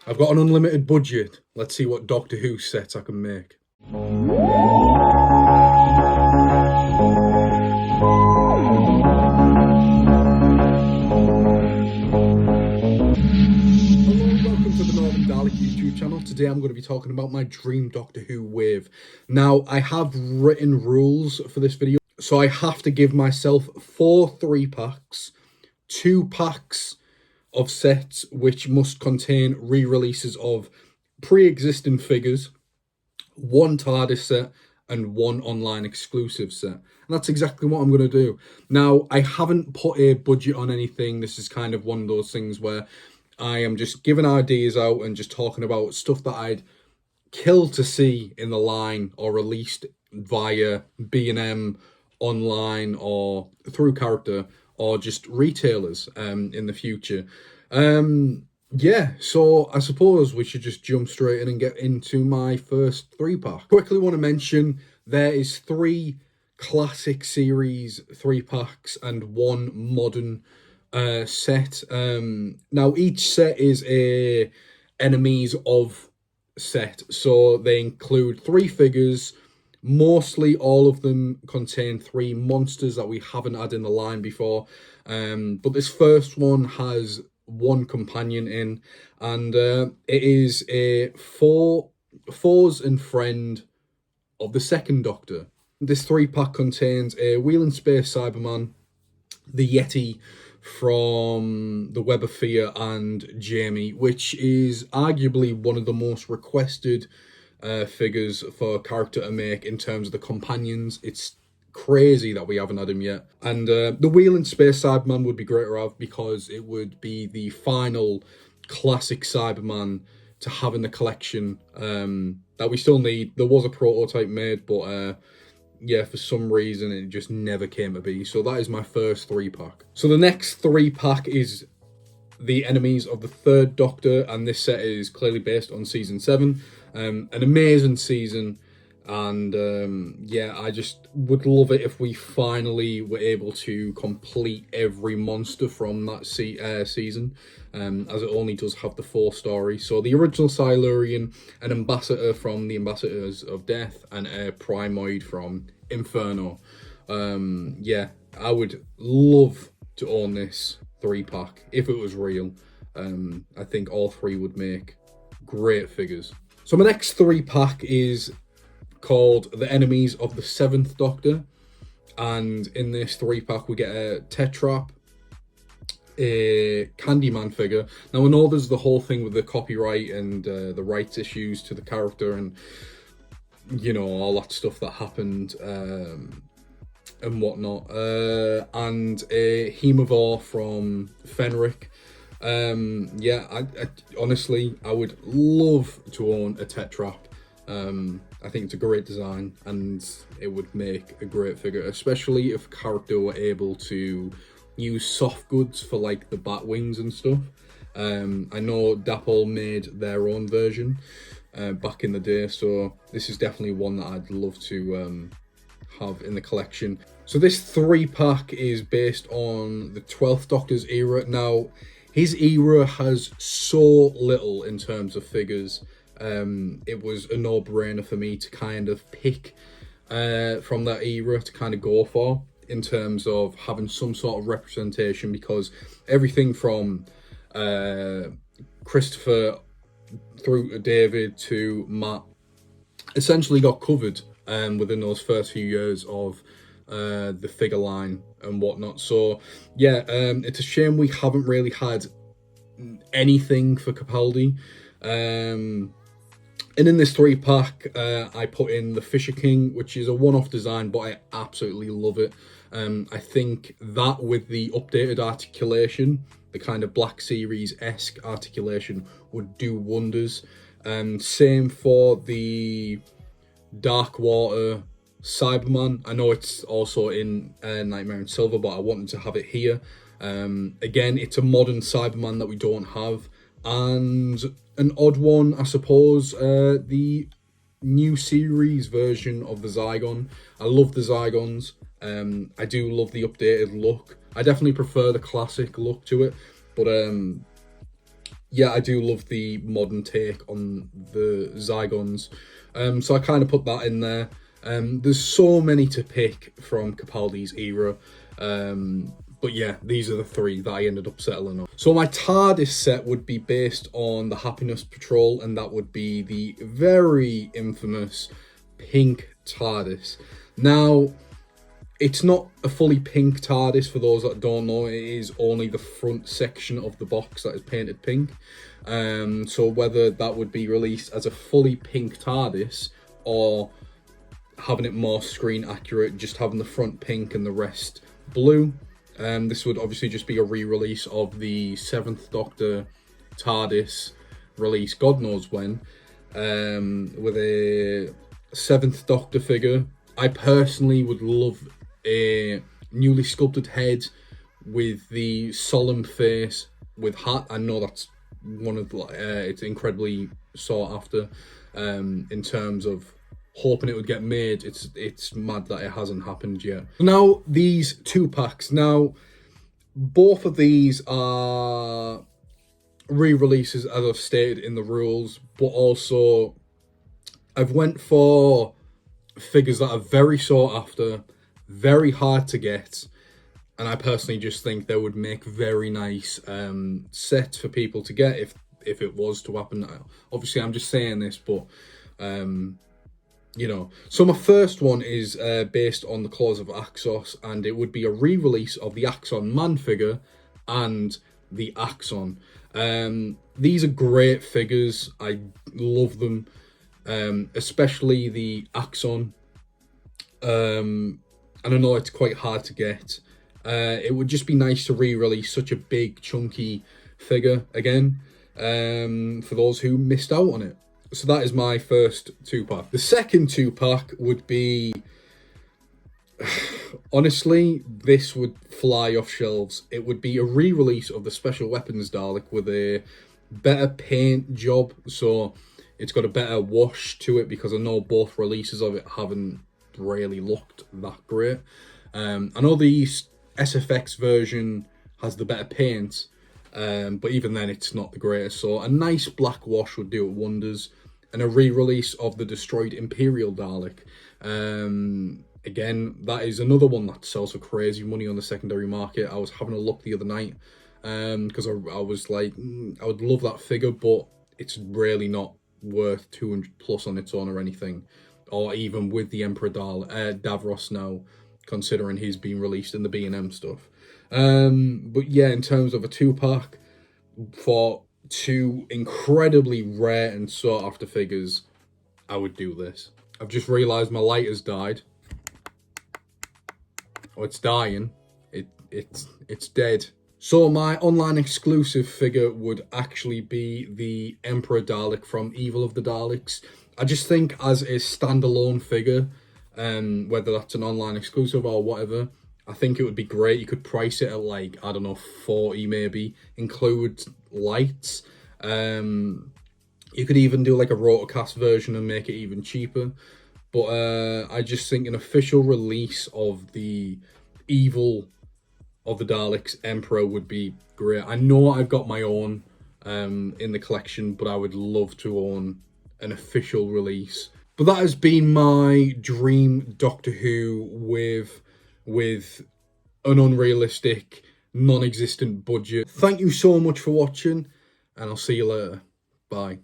I've got an unlimited budget. Let's see what Doctor Who sets I can make. YouTube channel. Today I'm going to be talking about my dream Doctor Who wave. Now, I have written rules for this video, so I have to give myself 4 3-packs, 2 packs of sets which must contain re-releases of pre-existing figures, 1 Tardis set, and 1 online exclusive set. And that's exactly what I'm going to do. Now, I haven't put a budget on anything. This is kind of one of those things where I am just giving ideas out and just talking about stuff that I'd kill to see in the line or released via B&M online or through character or just retailers in the future. Yeah, so I suppose we should just jump straight in and get into my first 3-pack. Quickly want to mention there is 3 classic series 3-packs and 1 modern set. Now each set is a enemies of set, so they include 3 figures. Mostly all of them contain 3 monsters that we haven't had in the line before, but this first one has 1 companion in, and it is a fours and friend of the second Doctor. This 3-pack contains a Wheel in Space Cyberman, the Yeti from the Web of Fear, and Jamie, which is arguably one of the most requested figures for a character to make in terms of the companions. It's crazy that we haven't had him yet. And the Wheel in Space Cyberman would be great to have because it would be the final classic Cyberman to have in the collection that we still need. There was a prototype made, but yeah, for some reason it just never came to be. So that is my first 3-pack. So the next 3-pack is the enemies of the third Doctor, and this set is clearly based on season 7. An amazing season, and yeah, I just would love it if we finally were able to complete every monster from that season, as it only does have the 4 stories. So the original Silurian, an ambassador from the Ambassadors of Death, and a Primoid from Inferno. Yeah, I would love to own this 3-pack if it was real. I think all 3 would make great figures. So my next 3-pack is called The Enemies of the 7th Doctor, and in this 3-pack we get a Tetrap, a Candyman figure. Now I know there's the whole thing with the copyright and the rights issues to the character and, you know, all that stuff that happened and whatnot, and a Hemovore from Fenric. Yeah, I honestly, I would love to own a Tetrap. I think it's a great design and it would make a great figure, especially if character were able to use soft goods for like the bat wings and stuff. I know Dapple made their own version back in the day, so this is definitely one that I'd love to have in the collection. So this 3-pack is based on the 12th Doctor's era. Now, his era has so little in terms of figures. It was a no-brainer for me to kind of pick from that era to kind of go for, in terms of having some sort of representation, because everything from Christopher through to David to Matt essentially got covered within those first few years of the figure line and whatnot. So yeah, it's a shame we haven't really had anything for Capaldi. And in this 3-pack, I put in the Fisher King, which is a one-off design, but I absolutely love it. I think that with the updated articulation, the kind of Black Series-esque articulation, would do wonders. Same for the Darkwater Cyberman. I know it's also in Nightmare in Silver, but I wanted to have it here. Again, it's a modern Cyberman that we don't have. And an odd one, I suppose, the new series version of the Zygon. I love the Zygons. I do love the updated look. I definitely prefer the classic look to it, but yeah, I do love the modern take on the Zygons. So I kind of put that in there. There's so many to pick from Capaldi's era. But yeah, these are the three that I ended up settling on. So my TARDIS set would be based on the Happiness Patrol, and that would be the very infamous pink TARDIS. Now, it's not a fully pink TARDIS, for those that don't know. It is only the front section of the box that is painted pink. So whether that would be released as a fully pink TARDIS, or having it more screen accurate, just having the front pink and the rest blue. This would obviously just be a re-release of the 7th Doctor TARDIS release, God knows when, with a 7th Doctor figure. I personally would love a newly sculpted head with the solemn face with hat. I know that's one of it's incredibly sought after in terms of hoping it would get made. It's mad that it hasn't happened yet. Now, these 2-packs. Now, both of these are re-releases, as I've stated in the rules, but also I've went for figures that are very sought after, very hard to get, and I personally just think they would make very nice sets for people to get if it was to happen. Obviously, I'm just saying this, but you know. So my first one is based on the Claws of Axos, and it would be a re-release of the Axon Man figure and the Axon. These are great figures. I love them, especially the Axon. And I know it's quite hard to get. It would just be nice to re-release such a big, chunky figure again, for those who missed out on it. So that is my first 2-pack. The second 2-pack would be... honestly, this would fly off shelves. It would be a re-release of the Special Weapons Dalek with a better paint job. So it's got a better wash to it, because I know both releases of it haven't really looked that great. I know the SFX version has the better paint, but even then it's not the greatest. So a nice black wash would do it wonders. And a re-release of the Destroyed Imperial Dalek. Again, that is another one that sells for crazy money on the secondary market. I was having a look the other night, because I was like, I would love that figure, but it's really not worth 200 plus on its own or anything. Or even with the Emperor Davros now, considering he's been released in the B&M stuff. But yeah, in terms of a 2-pack for 2 incredibly rare and sought after figures, I would do this. I've just realised my lighter's died. Oh, it's dying. It's dead. So my online exclusive figure would actually be the Emperor Dalek from Evil of the Daleks. I just think as a standalone figure, whether that's an online exclusive or whatever, I think it would be great. You could price it at like, I don't know, 40 maybe, include lights. You could even do like a rotocast version and make it even cheaper. But I just think an official release of the Evil of the Daleks Emperor would be great. I know I've got my own in the collection, but I would love to own an official release. But that has been my dream Doctor Who with an unrealistic, non-existent budget. Thank you so much for watching, and I'll see you later. Bye.